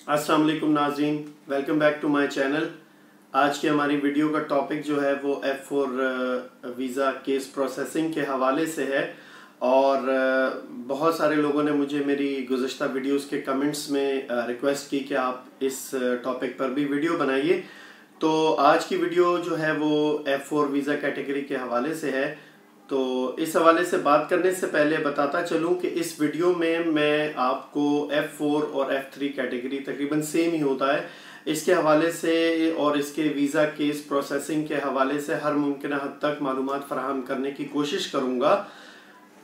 अस्सलाम वालेकुम नाज़रीन, welcome back to my channel. आज की हमारी वीडियो का टॉपिक जो है वो F4 वीज़ा केस प्रोसेसिंग के हवाले से है और बहुत सारे लोगों ने मुझे मेरी गुज़श्ता वीडियोस के कमेंट्स में रिक्वेस्ट की कि आप इस टॉपिक पर भी वीडियो बनाइए। तो आज की वीडियो जो है वो F4 वीज़ा कैटेगरी के हवाले से है। तो इस हवाले से बात करने से पहले बताता चलूं कि इस वीडियो में मैं आपको F4 और F3 कैटेगरी तकरीबन सेम ही होता है, इसके हवाले से और इसके वीज़ा केस प्रोसेसिंग के हवाले से हर मुमकिन हद तक मालूमात फराहम करने की कोशिश करूंगा।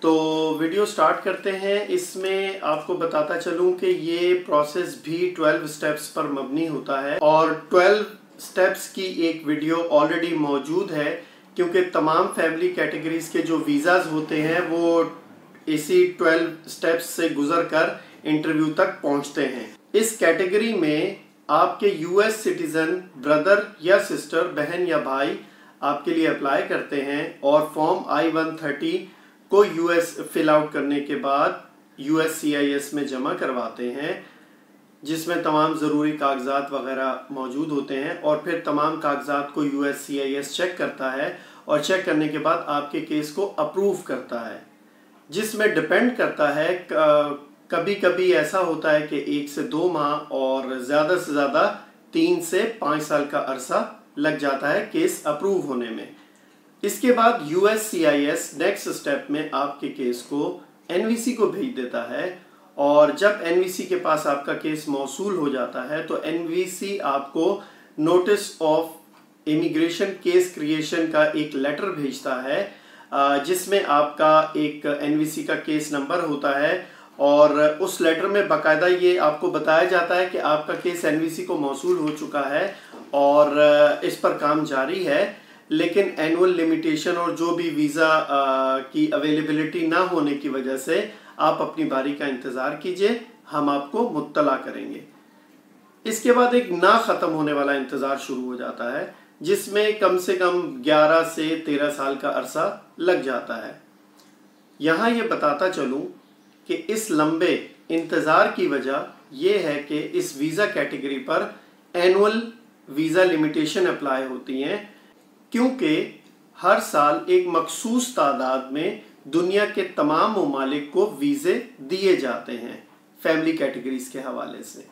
तो वीडियो स्टार्ट करते हैं। इसमें आपको बताता चलूं कि ये प्रोसेस भी 12 स्टेप्स पर मबनी होता है और 12 स्टेप्स की एक वीडियो ऑलरेडी मौजूद है, क्योंकि तमाम फैमिली कैटेगरीज के जो वीज़ाज होते हैं वो इसी 12 स्टेप्स से गुजर कर इंटरव्यू तक पहुंचते हैं। इस कैटेगरी में आपके यूएस सिटीजन ब्रदर या सिस्टर, बहन या भाई आपके लिए अप्लाई करते हैं और फॉर्म I-130 को यूएस फिल आउट करने के बाद USCIS में जमा करवाते हैं, जिसमें तमाम ज़रूरी कागजात वगैरह मौजूद होते हैं और फिर तमाम कागजात को USCIS चेक करता है और चेक करने के बाद आपके केस को अप्रूव करता है, जिसमें डिपेंड करता है। कभी कभी ऐसा होता है कि 1 से 2 माह और ज़्यादा से ज़्यादा 3 से 5 साल का अरसा लग जाता है केस अप्रूव होने में। इसके बाद USCIS नेक्स्ट स्टेप में आपके केस को NVC को भेज देता है और जब NVC के पास आपका केस मौसूल हो जाता है तो NVC आपको notice of immigration case creation का एक लेटर भेजता है, जिसमें आपका एक NVC का केस नंबर होता है और उस लेटर में बाकायदा ये आपको बताया जाता है कि आपका केस NVC को मौसूल हो चुका है और इस पर काम जारी है, लेकिन एनुअल लिमिटेशन और जो भी वीज़ा की अवेलेबिलिटी ना होने की वजह से आप अपनी बारी का इंतज़ार कीजिए, हम आपको मुत्तला करेंगे। इसके बाद एक ना ख़त्म होने वाला इंतज़ार शुरू हो जाता है, जिसमें कम से कम 11 से 13 साल का अरसा लग जाता है। यहाँ ये बताता चलूँ कि इस लंबे इंतज़ार की वजह यह है कि इस वीज़ा कैटेगरी पर एनुअल वीज़ा लिमिटेशन अप्लाई होती हैं, क्योंकि हर साल एक मखसूस तादाद में दुनिया के तमाम ममालिक को वीज़े दिए जाते हैं फैमिली कैटेगरीज के हवाले से,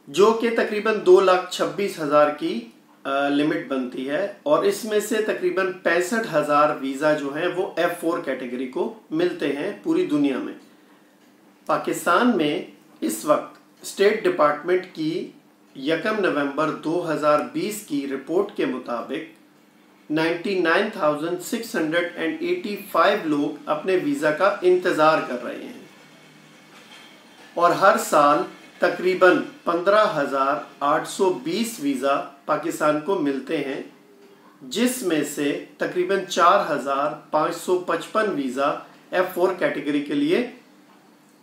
जो कि तकरीबन 2,26,000 की लिमिट बनती है और इसमें से तकरीबन 65,000 वीज़ा जो हैं वो F4 कैटेगरी को मिलते हैं पूरी दुनिया में। पाकिस्तान में इस वक्त स्टेट डिपार्टमेंट की 1 नवंबर 2020 की रिपोर्ट के मुताबिक 99,685 लोग अपने वीज़ा का इंतज़ार कर रहे हैं और हर साल तकरीबन 15,820 वीज़ा पाकिस्तान को मिलते हैं, जिसमें से तकरीबन 4,555 वीज़ा F4 कैटेगरी के लिए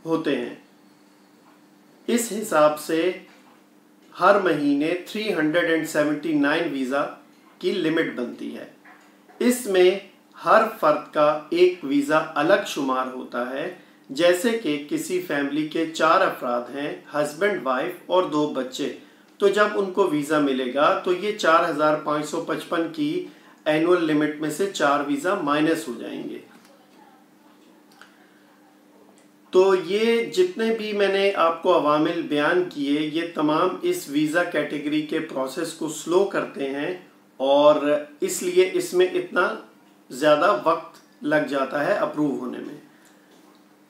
होते हैं। इस हिसाब से हर महीने 379 वीज़ा की लिमिट बनती है। इसमें हर फर्द का एक वीज़ा अलग शुमार होता है, जैसे कि किसी फैमिली के 4 अफराद हैं, हस्बैंड, वाइफ और 2 बच्चे, तो जब उनको वीज़ा मिलेगा तो ये 4,555 की एनुअल लिमिट में से 4 वीज़ा माइनस हो जाएंगे। तो ये जितने भी मैंने आपको अवामिल बयान किए, ये तमाम इस वीज़ा कैटेगरी के प्रोसेस को स्लो करते हैं और इसलिए इसमें इतना ज़्यादा वक्त लग जाता है अप्रूव होने में।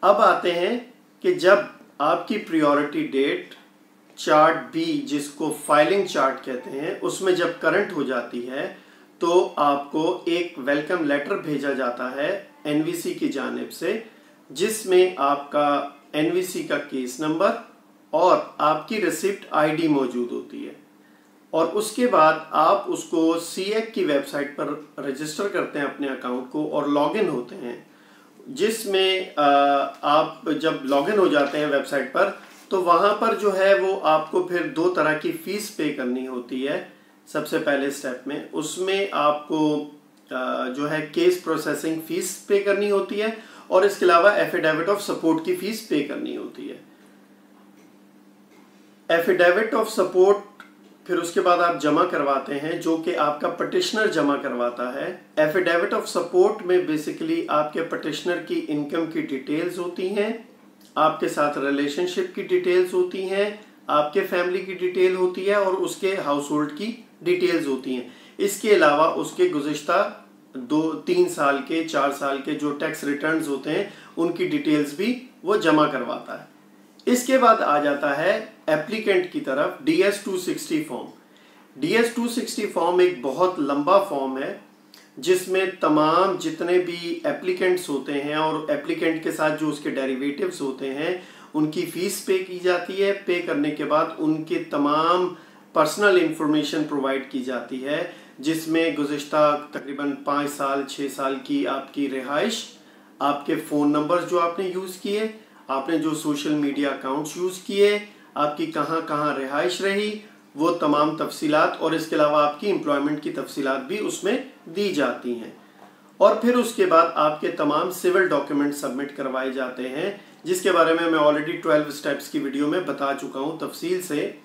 अब आते हैं कि जब आपकी प्रायोरिटी डेट चार्ट बी, जिसको फाइलिंग चार्ट कहते हैं, उसमें जब करंट हो जाती है तो आपको एक वेलकम लेटर भेजा जाता है NVC की जानिब से, जिसमें आपका NVC का केस नंबर और आपकी रिसिप्ट ID मौजूद होती है और उसके बाद आप उसको CEC की वेबसाइट पर रजिस्टर करते हैं अपने अकाउंट को और लॉगिन होते हैं, जिसमें आप जब लॉगिन हो जाते हैं वेबसाइट पर तो वहाँ पर जो है वो आपको फिर 2 तरह की फ़ीस पे करनी होती है। सबसे पहले स्टेप में उसमें आपको जो है केस प्रोसेसिंग फ़ीस पे करनी होती है और इसके अलावा एफिडेविट ऑफ सपोर्ट की फ़ीस पे करनी होती है। एफिडेविट ऑफ सपोर्ट फिर उसके बाद आप जमा करवाते हैं, जो कि आपका पटिशनर जमा करवाता है। एफिडेविट ऑफ सपोर्ट में बेसिकली आपके पटिशनर की इनकम की डिटेल्स होती हैं, आपके साथ रिलेशनशिप की डिटेल्स होती हैं, आपके फैमिली की डिटेल होती है और उसके हाउस होल्ड की डिटेल्स होती हैं। इसके अलावा उसके गुज़िश्ता 2-3 साल के 4 साल के जो टैक्स रिटर्न्स होते हैं उनकी डिटेल्स भी वो जमा करवाता है। इसके बाद आ जाता है एप्लीकेंट की तरफ DS 260 फॉर्म। DS 260 फॉर्म एक बहुत लंबा फॉर्म है जिसमें तमाम जितने भी एप्लीकेंट्स होते हैं और एप्लीकेंट के साथ जो उसके डेरिवेटिव्स होते हैं उनकी फीस पे की जाती है। पे करने के बाद उनके तमाम पर्सनल इंफॉर्मेशन प्रोवाइड की जाती है, जिसमें गुज़िश्ता तकरीबन 5 साल 6 साल की आपकी रिहाइश, आपके फ़ोन नंबर जो आपने यूज़ किए, आपने जो सोशल मीडिया अकाउंट्स यूज़ किए, आपकी कहाँ कहाँ रिहाइश रही, वो तमाम तफसीलात और इसके अलावा आपकी एम्प्लॉयमेंट की तफसीलात भी उसमें दी जाती हैं। और फिर उसके बाद आपके तमाम सिविल डॉक्यूमेंट सबमिट करवाए जाते हैं, जिसके बारे में मैं ऑलरेडी 12 स्टेप्स की वीडियो में बता चुका हूँ तफसील से।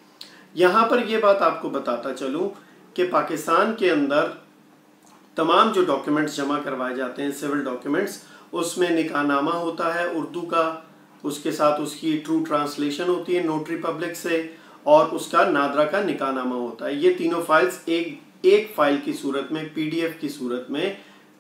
यहाँ पर ये बात आपको बताता चलूँ कि पाकिस्तान के अंदर तमाम जो डॉक्यूमेंट्स जमा करवाए जाते हैं सिविल डॉक्यूमेंट्स, उसमें निकाहनामा होता है उर्दू का, उसके साथ उसकी ट्रू ट्रांसलेशन होती है नोटरी पब्लिक से, और उसका नादरा का निकाहनामा होता है। ये तीनों फाइल्स एक फाइल की सूरत में, PDF की सूरत में,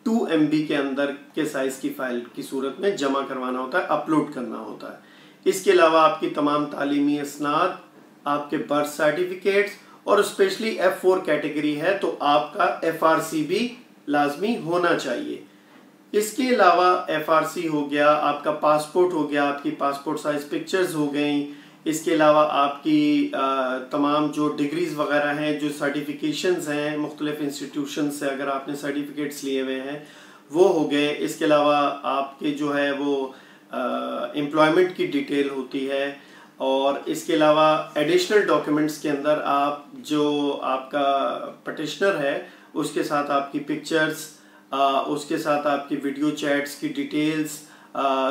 2 MB के अंदर के साइज की फाइल की सूरत में जमा करवाना होता है, अपलोड करना होता है। इसके अलावा आपकी तमाम तालीमी असनाद, आपके बर्थ सर्टिफिकेट्स, और स्पेशली F4 कैटेगरी है तो आपका FRC भी लाजमी होना चाहिए। इसके अलावा FRC हो गया, आपका पासपोर्ट हो गया, आपकी पासपोर्ट साइज पिक्चर्स हो गई। इसके अलावा आपकी तमाम जो डिग्रीज़ वगैरह हैं, जो सर्टिफिकेशंस हैं मुख्तलिफ इंस्टीट्यूशन से अगर आपने सर्टिफिकेट्स लिए हुए हैं वो हो गए। इसके अलावा आपके जो है वो एम्प्लॉयमेंट की डिटेल होती है। और इसके अलावा एडिशनल डॉक्यूमेंट्स के अंदर आप जो आपका पटिशनर है उसके साथ आपकी पिक्चर्स, उसके साथ आपकी वीडियो चैट्स की डिटेल्स,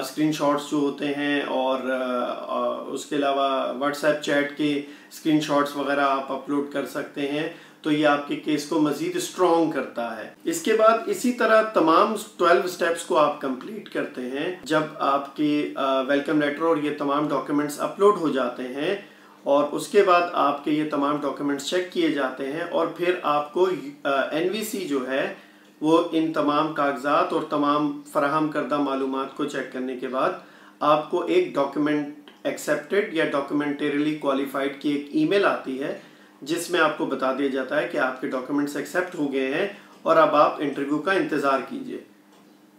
स्क्रीनशॉट्स जो होते हैं, और उसके अलावा व्हाट्सएप चैट के स्क्रीनशॉट्स वगैरह आप अपलोड कर सकते हैं। तो ये आपके केस को मज़ीद स्ट्रॉन्ग करता है। इसके बाद इसी तरह तमाम 12 स्टेप्स को आप कंप्लीट करते हैं। जब आपकी वेलकम लेटर और ये तमाम डॉक्यूमेंट्स अपलोड हो जाते हैं और उसके बाद आपके ये तमाम डॉक्यूमेंट्स चेक किए जाते हैं, और फिर आपको NVC जो है वो इन तमाम कागजात और तमाम फराहम करदा मालूमात को चेक करने के बाद आपको एक डॉक्यूमेंट एक्सेप्टेड या डॉक्यूमेंटरीली क्वालिफाइड की एक ईमेल आती है, जिसमें आपको बता दिया जाता है कि आपके डॉक्यूमेंट्स एक्सेप्ट हो गए हैं और अब आप इंटरव्यू का इंतज़ार कीजिए।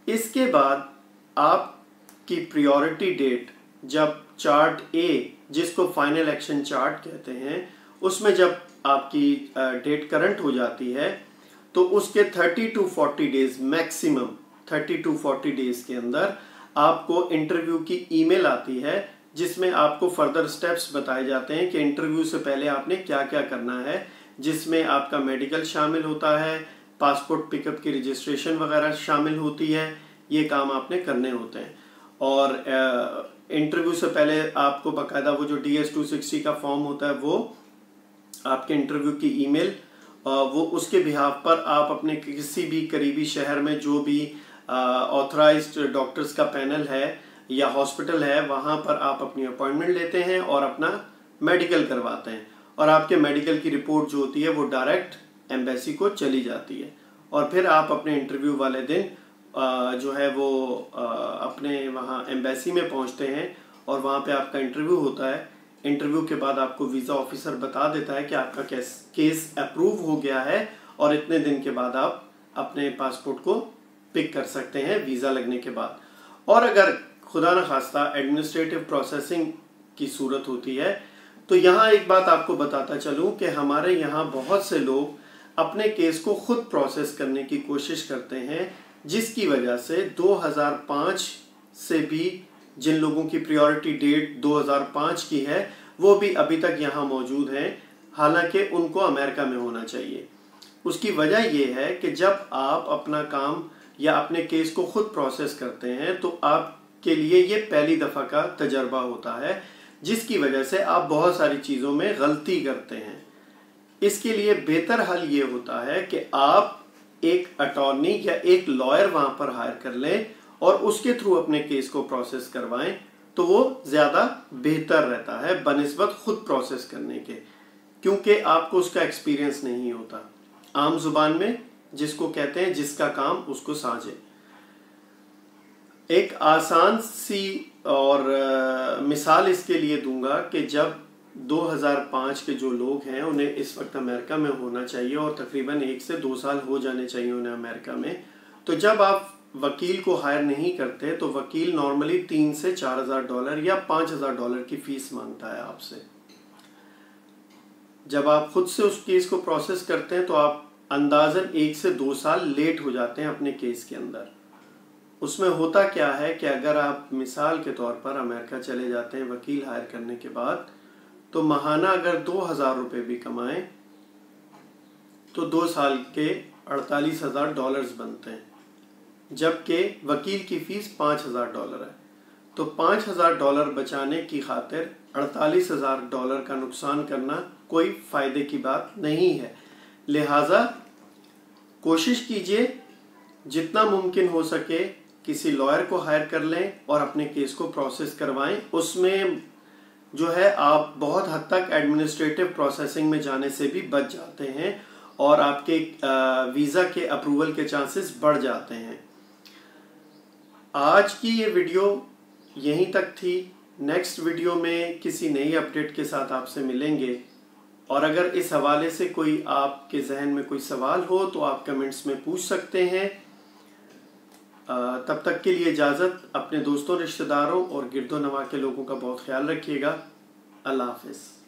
इसके बाद आपकी प्रायोरिटी डेट जब चार्ट A, जिसको फाइनल एक्शन चार्ट कहते हैं, उसमें जब आपकी डेट करंट हो जाती है तो उसके 30 to 40 days, maximum 30 to 40 days के अंदर आपको इंटरव्यू की ईमेल आती है, जिसमें आपको फर्दर स्टेप्स बताए जाते हैं कि इंटरव्यू से पहले आपने क्या क्या करना है, जिसमें आपका मेडिकल शामिल होता है, पासपोर्ट पिकअप की रजिस्ट्रेशन वगैरह शामिल होती है। ये काम आपने करने होते हैं। और इंटरव्यू से पहले आपको बाकायदा वो जो DS 260 का फॉर्म होता है वो आपके इंटरव्यू की ईमेल, वो उसके बिहाफ पर आप अपने किसी भी करीबी शहर में जो भी ऑथराइज्ड डॉक्टर्स का पैनल है या हॉस्पिटल है, वहाँ पर आप अपनी अपॉइंटमेंट लेते हैं और अपना मेडिकल करवाते हैं, और आपके मेडिकल की रिपोर्ट जो होती है वो डायरेक्ट एम्बेसी को चली जाती है। और फिर आप अपने इंटरव्यू वाले दिन जो है वो अपने वहाँ एम्बेसी में पहुँचते हैं और वहाँ पे आपका इंटरव्यू होता है। इंटरव्यू के बाद आपको वीज़ा ऑफिसर बता देता है कि आपका केस अप्रूव हो गया है और इतने दिन के बाद आप अपने पासपोर्ट को पिक कर सकते हैं वीज़ा लगने के बाद। और अगर खुदा न खास्ता एडमिनिस्ट्रेटिव प्रोसेसिंग की सूरत होती है तो यहाँ एक बात आपको बताता चलूँ कि हमारे यहाँ बहुत से लोग अपने केस को खुद प्रोसेस करने की कोशिश करते हैं, जिसकी वजह से 2005 से भी जिन लोगों की प्रायोरिटी डेट 2005 की है वो भी अभी तक यहाँ मौजूद हैं, हालांकि उनको अमेरिका में होना चाहिए। उसकी वजह यह है कि जब आप अपना काम या अपने केस को खुद प्रोसेस करते हैं तो आपके लिए ये पहली दफ़ा का तजर्बा होता है। जिसकी वजह से आप बहुत सारी चीज़ों में गलती करते हैं। इसके लिए बेहतर हल ये होता है कि आप एक अटॉर्नी या एक लॉयर वहां पर हायर कर लें और उसके थ्रू अपने केस को प्रोसेस करवाएं, तो वो ज़्यादा बेहतर रहता है बनिस्बत खुद प्रोसेस करने के, क्योंकि आपको उसका एक्सपीरियंस नहीं होता। आम जुबान में जिसको कहते हैं जिसका काम उसको साझे। एक आसान सी और मिसाल इसके लिए दूंगा कि जब 2005 के जो लोग हैं उन्हें इस वक्त अमेरिका में होना चाहिए और तकरीबन 1 से 2 साल हो जाने चाहिए उन्हें अमेरिका में, तो जब आप वकील को हायर नहीं करते तो वकील नॉर्मली 3 से 4,000 डॉलर या 5,000 डॉलर की फीस मांगता है आपसे। जब आप खुद से उस केस को प्रोसेस करते हैं तो आप अंदाजन 1 से 2 साल लेट हो जाते हैं अपने केस के अंदर। उसमें होता क्या है कि अगर आप मिसाल के तौर पर अमेरिका चले जाते हैं वकील हायर करने के बाद, तो माहाना अगर 2,000 रुपये भी कमाएं तो 2 साल के 48,000 डॉलर्स बनते हैं, जबकि वकील की फीस 5,000 डॉलर है। तो 5,000 डॉलर बचाने की खातिर 48,000 डॉलर का नुकसान करना कोई फायदे की बात नहीं है। लिहाजा कोशिश कीजिए जितना मुमकिन हो सके किसी लॉयर को हायर कर लें और अपने केस को प्रोसेस करवाएं। उसमें जो है आप बहुत हद तक एडमिनिस्ट्रेटिव प्रोसेसिंग में जाने से भी बच जाते हैं और आपके वीज़ा के अप्रूवल के चांसेस बढ़ जाते हैं। आज की ये वीडियो यहीं तक थी। नेक्स्ट वीडियो में किसी नई अपडेट के साथ आपसे मिलेंगे, और अगर इस हवाले से कोई आपके जहन में कोई सवाल हो तो आप कमेंट्स में पूछ सकते हैं। तब तक के लिए इजाज़त। अपने दोस्तों, रिश्तेदारों और गिरदो नवा के लोगों का बहुत ख्याल रखिएगा। अल्लाह हाफ़िज़।